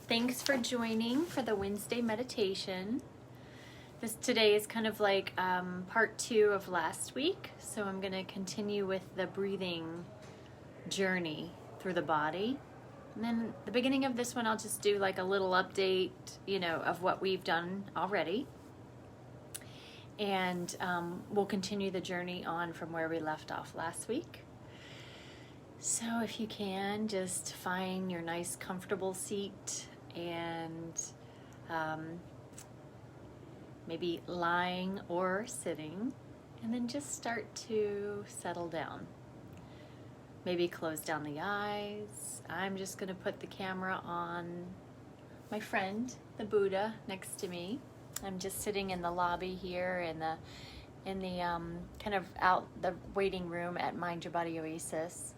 Thanks for joining for the Wednesday meditation. Today is kind of like part 2 of last week, so I'm going to continue with the breathing journey through the body. And then the beginning of this one, I'll just do like a little update, of what we've done already. And we'll continue the journey on from where we left off last week. So if you can, just find your nice comfortable seat and maybe lying or sitting, and then just start to settle down. Maybe close down the eyes. I'm just going to put the camera on my friend, the Buddha, next to me. I'm just sitting in the lobby here in the kind of out the waiting room at Mind Your Body Oasis.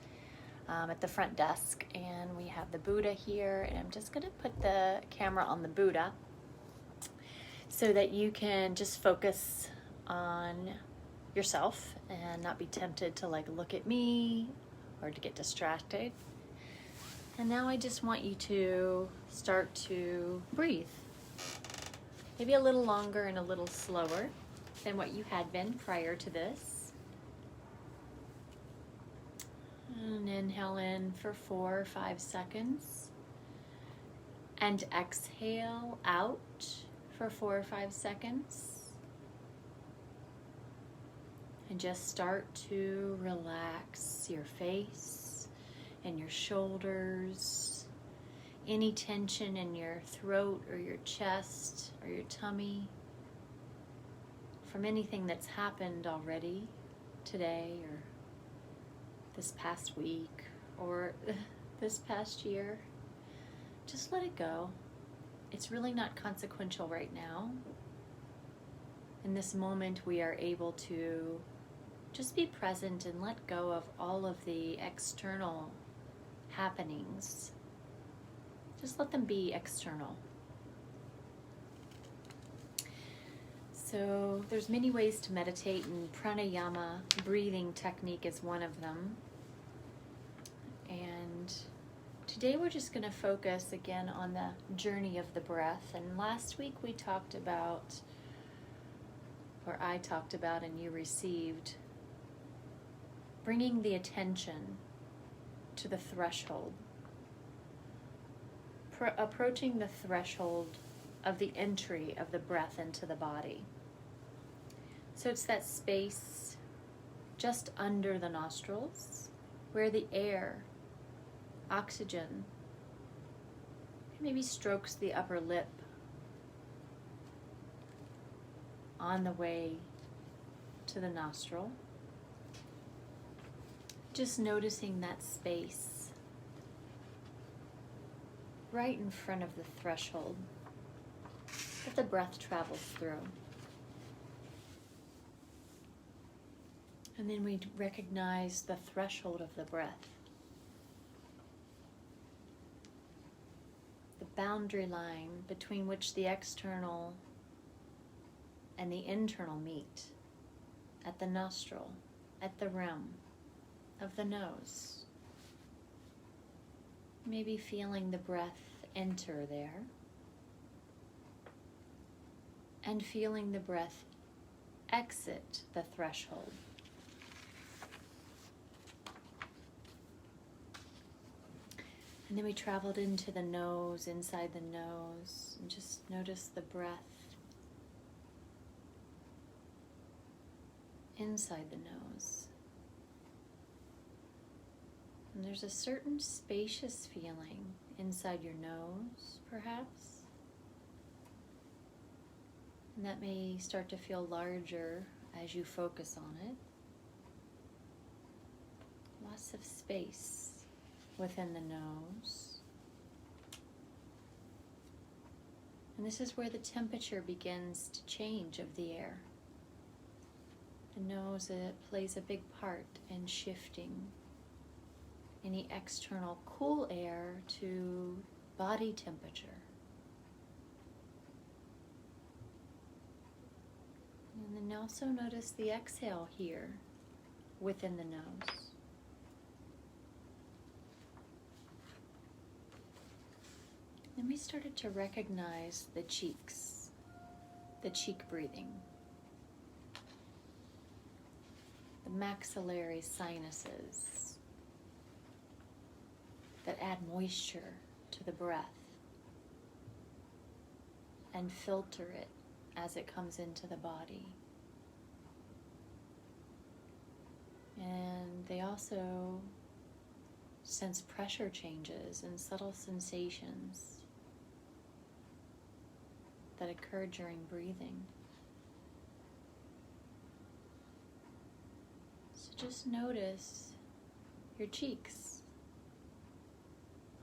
At the front desk, and we have the Buddha here, and I'm just going to put the camera on the Buddha so that you can just focus on yourself and not be tempted to look at me or to get distracted. And now I just want you to start to breathe, maybe a little longer and a little slower than what you had been prior to this. And inhale in for 4 or 5 seconds. And exhale out for 4 or 5 seconds. And just start to relax your face and your shoulders. Any tension in your throat or your chest or your tummy from anything that's happened already today or this past week or this past year, just let it go. It's really not consequential right now. In this moment, we are able to just be present and let go of all of the external happenings. Just let them be external. So there's many ways to meditate, and pranayama, breathing technique, is one of them. And today we're just going to focus again on the journey of the breath. And last week we talked about, or I talked about and you received, bringing the attention to the threshold, approaching the threshold of the entry of the breath into the body. So it's that space just under the nostrils where the air, oxygen, maybe strokes the upper lip on the way to the nostril. Just noticing that space right in front of the threshold that the breath travels through. And then we recognize the threshold of the breath, the boundary line between which the external and the internal meet, at the nostril, at the rim of the nose. Maybe feeling the breath enter there, and feeling the breath exit the threshold. And then we traveled into the nose, inside the nose, and just notice the breath inside the nose. And there's a certain spacious feeling inside your nose, perhaps. And that may start to feel larger as you focus on it. Lots of space within the nose. And this is where the temperature begins to change of the air. The nose plays a big part in shifting any external cool air to body temperature. And then also notice the exhale here within the nose. Then we started to recognize the cheeks, the cheek breathing, the maxillary sinuses that add moisture to the breath and filter it as it comes into the body. And they also sense pressure changes and subtle sensations that occur during breathing. So just notice your cheeks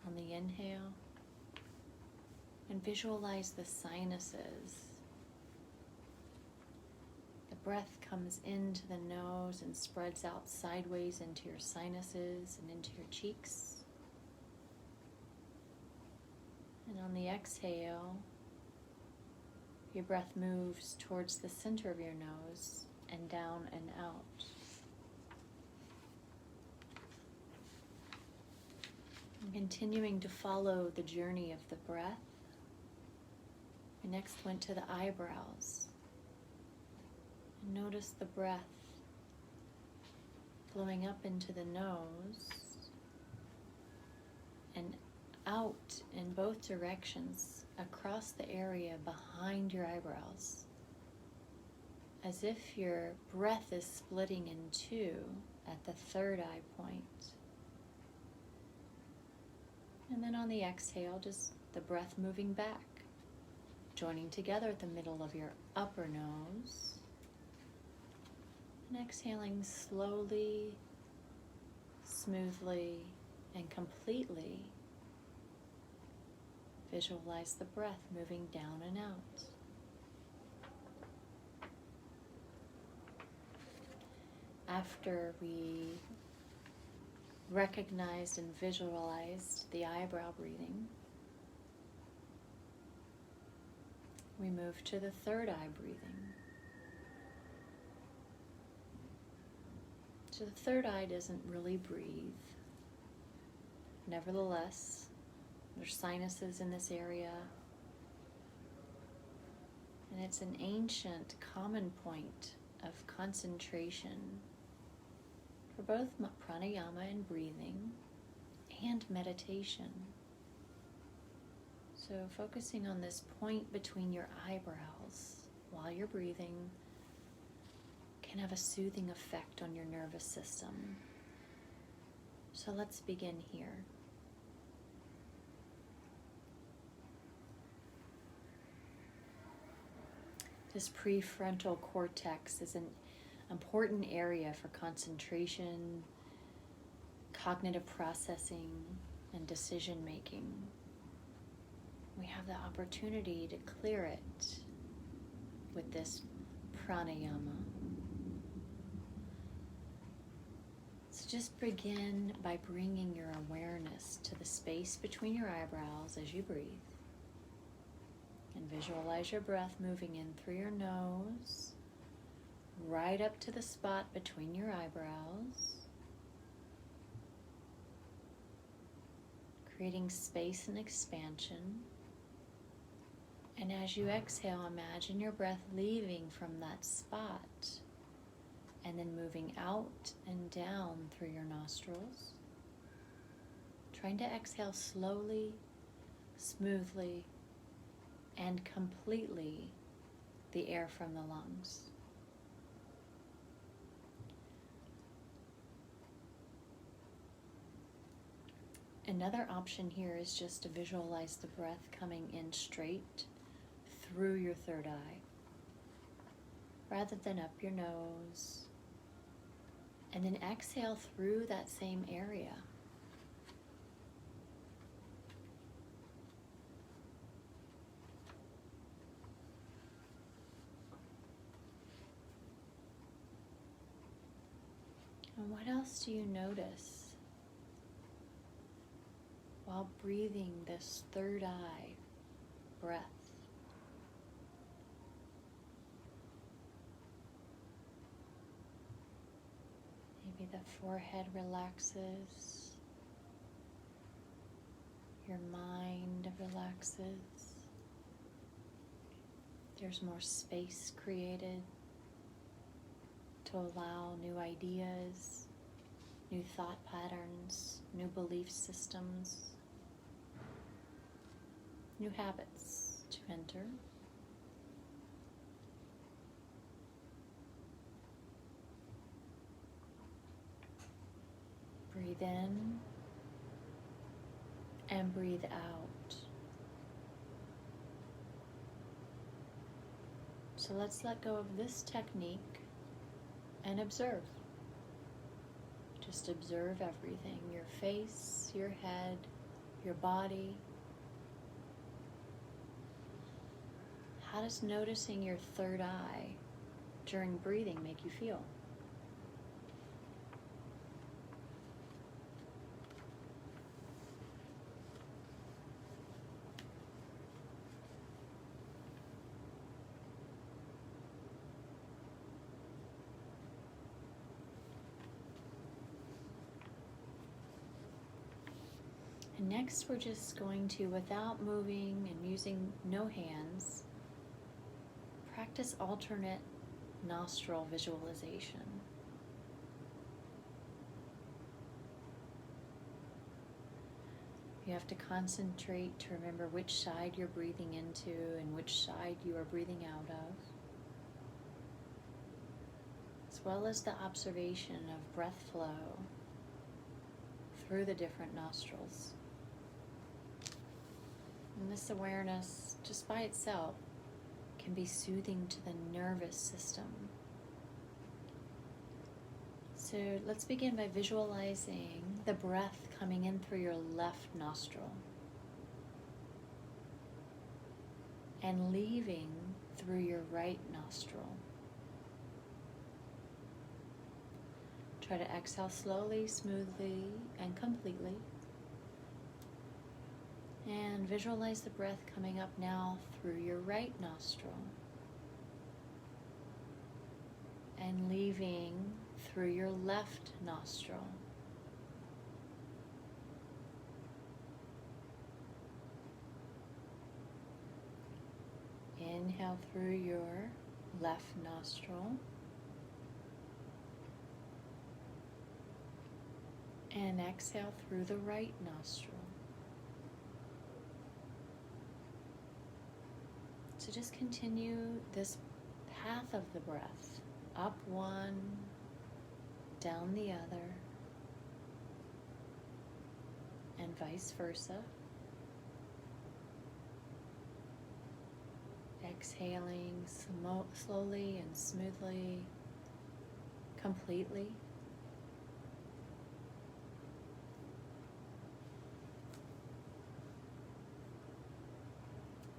on the inhale and visualize the sinuses. The breath comes into the nose and spreads out sideways into your sinuses and into your cheeks. And on the exhale, your breath moves towards the center of your nose and down and out. And continuing to follow the journey of the breath, I next went to the eyebrows. And notice the breath flowing up into the nose and out in both directions across the area behind your eyebrows, as if your breath is splitting in two at the third eye point. And then on the exhale, just the breath moving back, joining together at the middle of your upper nose, and exhaling slowly, smoothly, and completely. Visualize the breath moving down and out. After we recognized and visualized the eyebrow breathing, we move to the third eye breathing. So the third eye doesn't really breathe. Nevertheless, there's sinuses in this area, and it's an ancient common point of concentration for both pranayama and breathing and meditation. So focusing on this point between your eyebrows while you're breathing can have a soothing effect on your nervous system. So let's begin here. This prefrontal cortex is an important area for concentration, cognitive processing, and decision making. We have the opportunity to clear it with this pranayama. So just begin by bringing your awareness to the space between your eyebrows as you breathe. And visualize your breath moving in through your nose, right up to the spot between your eyebrows, creating space and expansion. And as you exhale, imagine your breath leaving from that spot and then moving out and down through your nostrils, trying to exhale slowly, smoothly, and completely the air from the lungs. Another option here is just to visualize the breath coming in straight through your third eye, rather than up your nose, and then exhale through that same area. And what else do you notice while breathing this third eye breath? Maybe the forehead relaxes, Your mind relaxes. There's more space created to allow new ideas, new thought patterns, new belief systems, new habits to enter. Breathe in and breathe out. So let's let go of this technique and observe. Just observe everything, your face, your head, your body. How does noticing your third eye during breathing make you feel? And next we're just going to, without moving and using no hands, practice alternate nostril visualization. You have to concentrate to remember which side you're breathing into and which side you are breathing out of, as well as the observation of breath flow through the different nostrils. And this awareness, just by itself, can be soothing to the nervous system. So let's begin by visualizing the breath coming in through your left nostril and leaving through your right nostril. Try to exhale slowly, smoothly, and completely. And visualize the breath coming up now through your right nostril and leaving through your left nostril. Inhale through your left nostril and exhale through the right nostril. So just continue this path of the breath, up one, down the other, and vice versa. Exhaling slowly and smoothly, completely.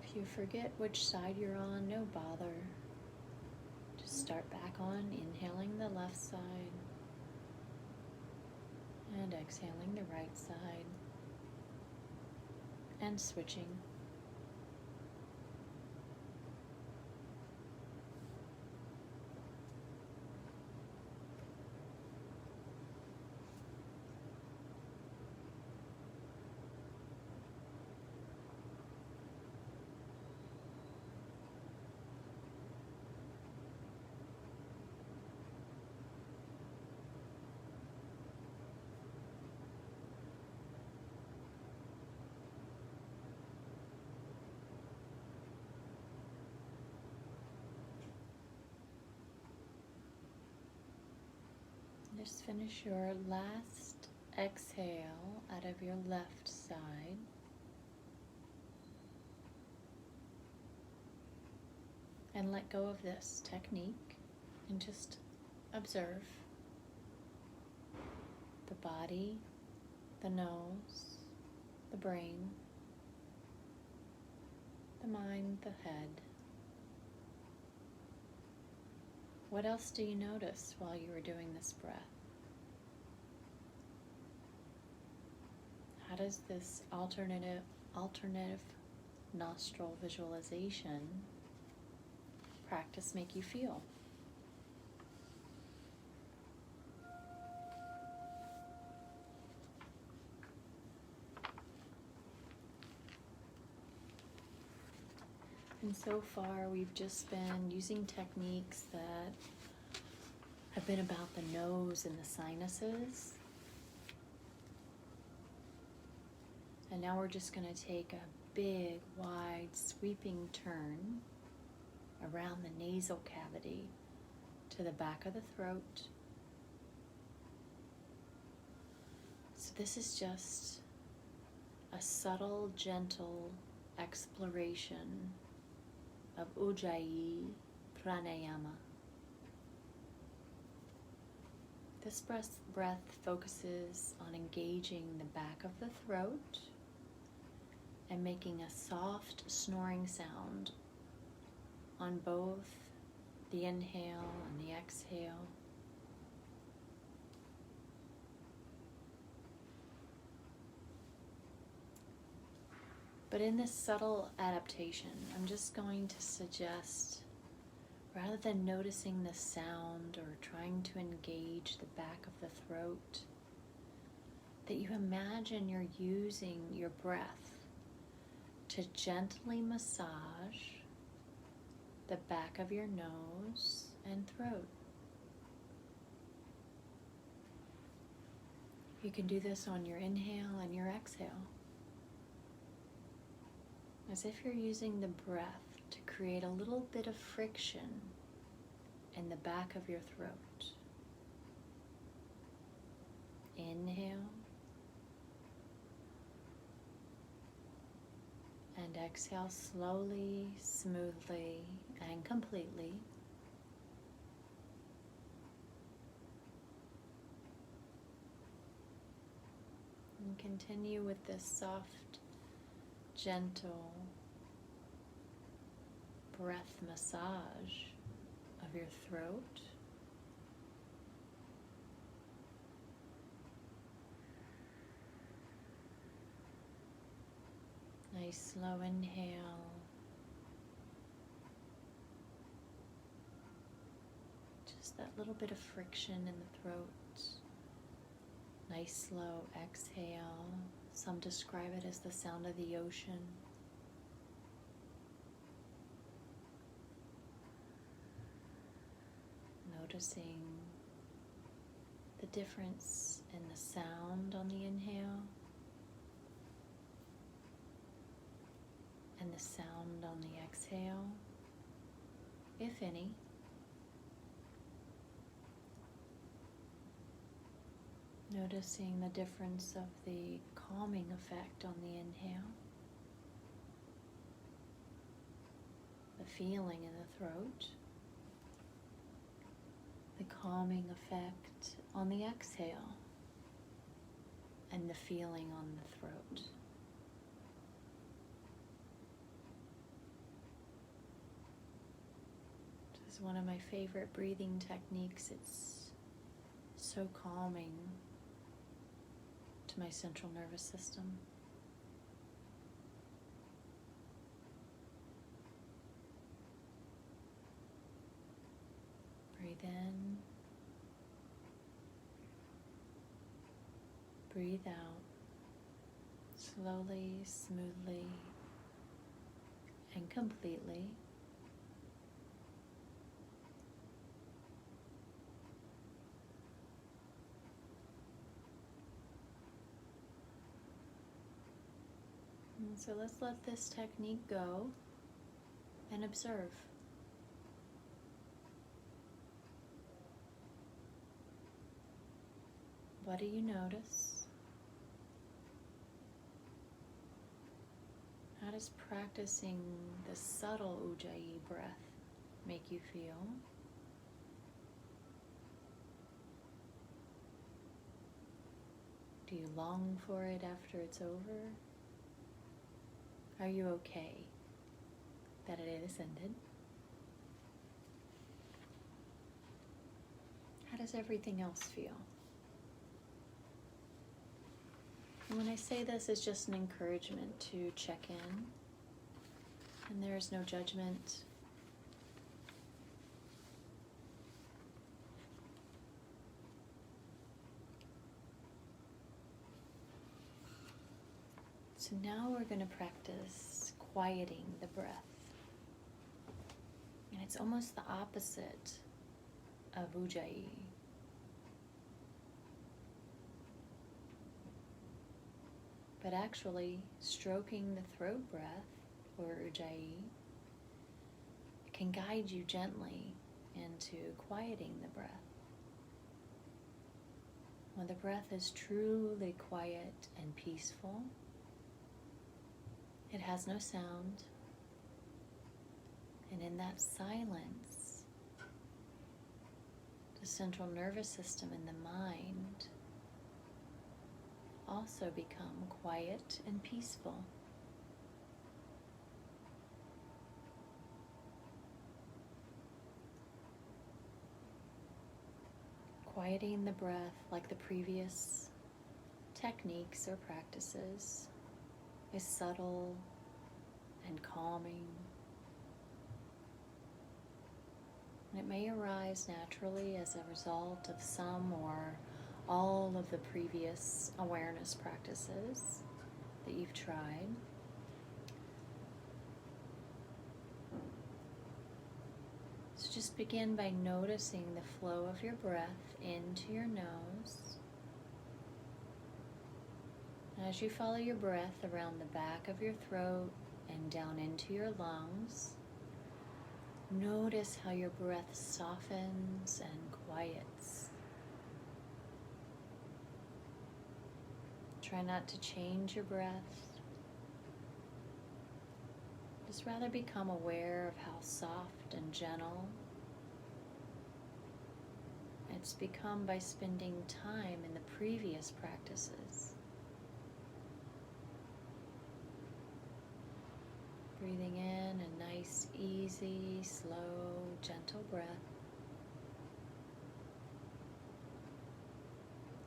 If you forget which side you're on, no bother. Just start back on, inhaling the left side and exhaling the right side and switching. Just finish your last exhale out of your left side. And let go of this technique and just observe the body, the nose, the brain, the mind, the head. What else do you notice while you were doing this breath? How does this alternative nostril visualization practice make you feel? And so far, we've just been using techniques that have been about the nose and the sinuses. And now we're just going to take a big, wide, sweeping turn around the nasal cavity to the back of the throat. So this is just a subtle, gentle exploration of Ujjayi Pranayama. This breath focuses on engaging the back of the throat and making a soft snoring sound on both the inhale and the exhale. But in this subtle adaptation, I'm just going to suggest, rather than noticing the sound or trying to engage the back of the throat, that you imagine you're using your breath to gently massage the back of your nose and throat. You can do this on your inhale and your exhale, as if you're using the breath to create a little bit of friction in the back of your throat. Inhale and exhale slowly, smoothly, and completely. And continue with this soft, gentle breath massage of your throat. Nice slow inhale. Just that little bit of friction in the throat. Nice slow exhale. Some describe it as the sound of the ocean. Noticing the difference in the sound on the inhale and the sound on the exhale, if any. Noticing the difference of the calming effect on the inhale, the feeling in the throat, the calming effect on the exhale, and the feeling on the throat. This is one of my favorite breathing techniques. It's so calming to my central nervous system. Breathe in, breathe out, slowly, smoothly, and completely. And so let's let this technique go and observe. What do you notice? How does practicing the subtle Ujjayi breath make you feel? Do you long for it after it's over? Are you okay that it is ended? How does everything else feel? And when I say this, it's just an encouragement to check in, and there is no judgment. So now we're going to practice quieting the breath. It's almost the opposite of Ujjayi. But actually, stroking the throat breath, or Ujjayi, can guide you gently into quieting the breath. When the breath is truly quiet and peaceful, it has no sound, and in that silence, the central nervous system and the mind also become quiet and peaceful. Quieting the breath, like the previous techniques or practices, is subtle and calming. And it may arise naturally as a result of some or all of the previous awareness practices that you've tried. So just begin by noticing the flow of your breath into your nose. As you follow your breath around the back of your throat and down into your lungs, notice how your breath softens and quiets. Try not to change your breath. Just rather become aware of how soft and gentle it's become by spending time in the previous practices. Breathing in a nice, easy, slow, gentle breath.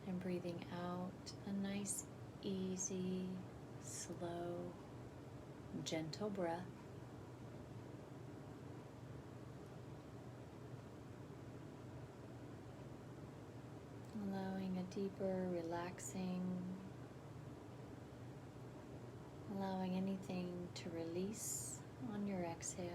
And breathing out a nice, easy, slow, gentle breath. Allowing a deeper, relaxing, allowing anything to release on your exhale.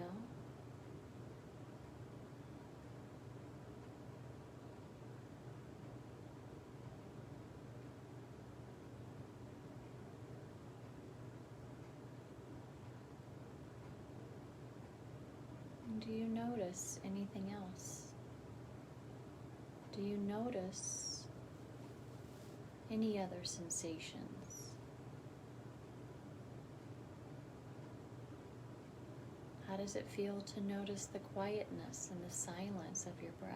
And do you notice anything else? Do you notice any other sensations? How does it feel to notice the quietness and the silence of your breath?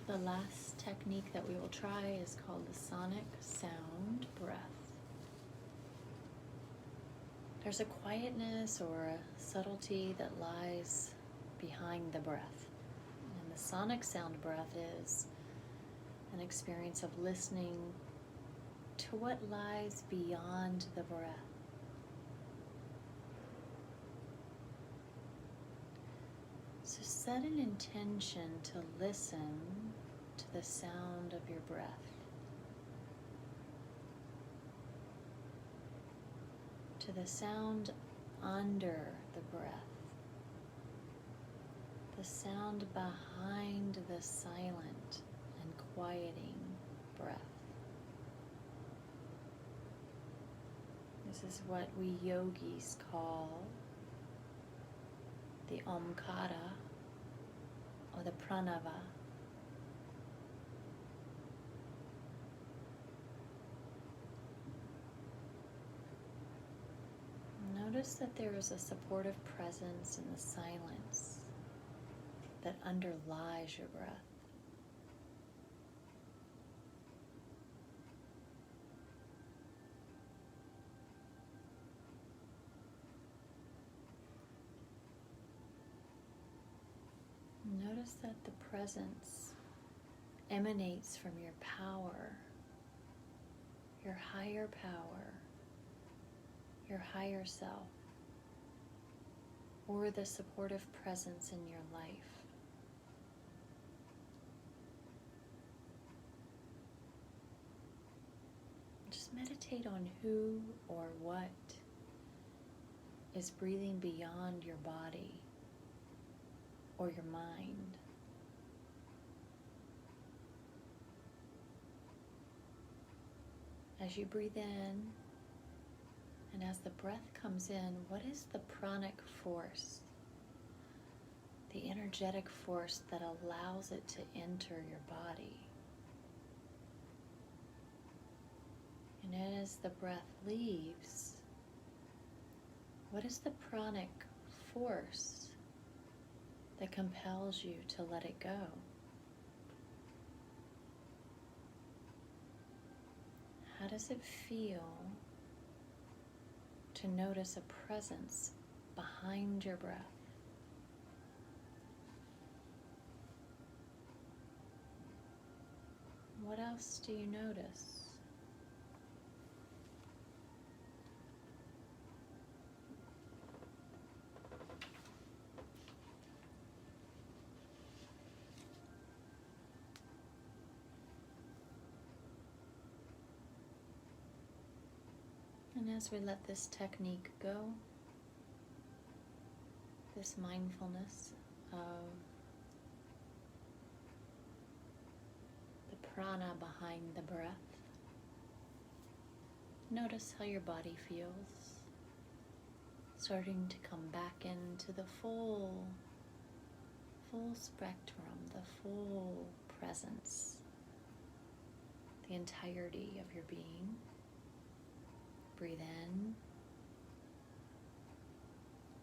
The last technique that we will try is called the sonic sound breath. There's a quietness or a subtlety that lies behind the breath. And the sonic sound breath is an experience of listening to what lies beyond the breath. So set an intention to listen to the sound of your breath. To the sound under the breath. The sound behind the silent and quieting breath. This is what we yogis call the Omkara or the Pranava. Notice that there is a supportive presence in the silence that underlies your breath. Notice that the presence emanates from your power your higher power, your higher self, or the supportive presence in your life. Just meditate on who or what is breathing beyond your body or your mind. As you breathe in, and as the breath comes in, what is the pranic force? The energetic force that allows it to enter your body. And as the breath leaves, what is the pranic force that compels you to let it go? How does it feel to notice a presence behind your breath? What else do you notice? And as we let this technique go, this mindfulness of the prana behind the breath, notice how your body feels, starting to come back into the full spectrum, the full presence, the entirety of your being. Breathe in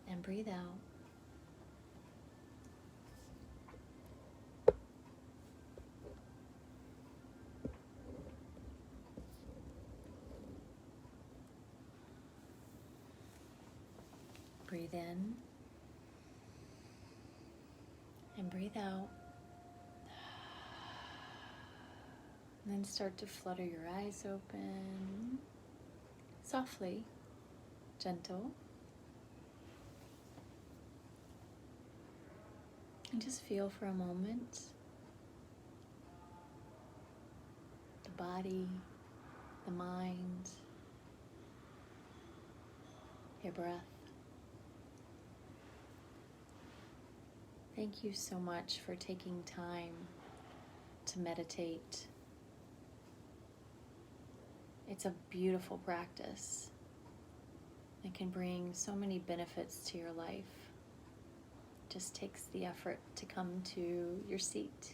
and breathe out. Breathe in and breathe out. And then start to flutter your eyes open. Softly, gentle. And just feel for a moment the body, the mind, your breath. Thank you so much for taking time to meditate. It's a beautiful practice. It can bring so many benefits to your life. It just takes the effort to come to your seat,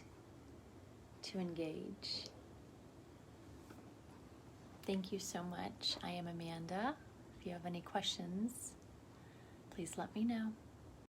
to engage. Thank you so much. I am Amanda. If you have any questions, please let me know.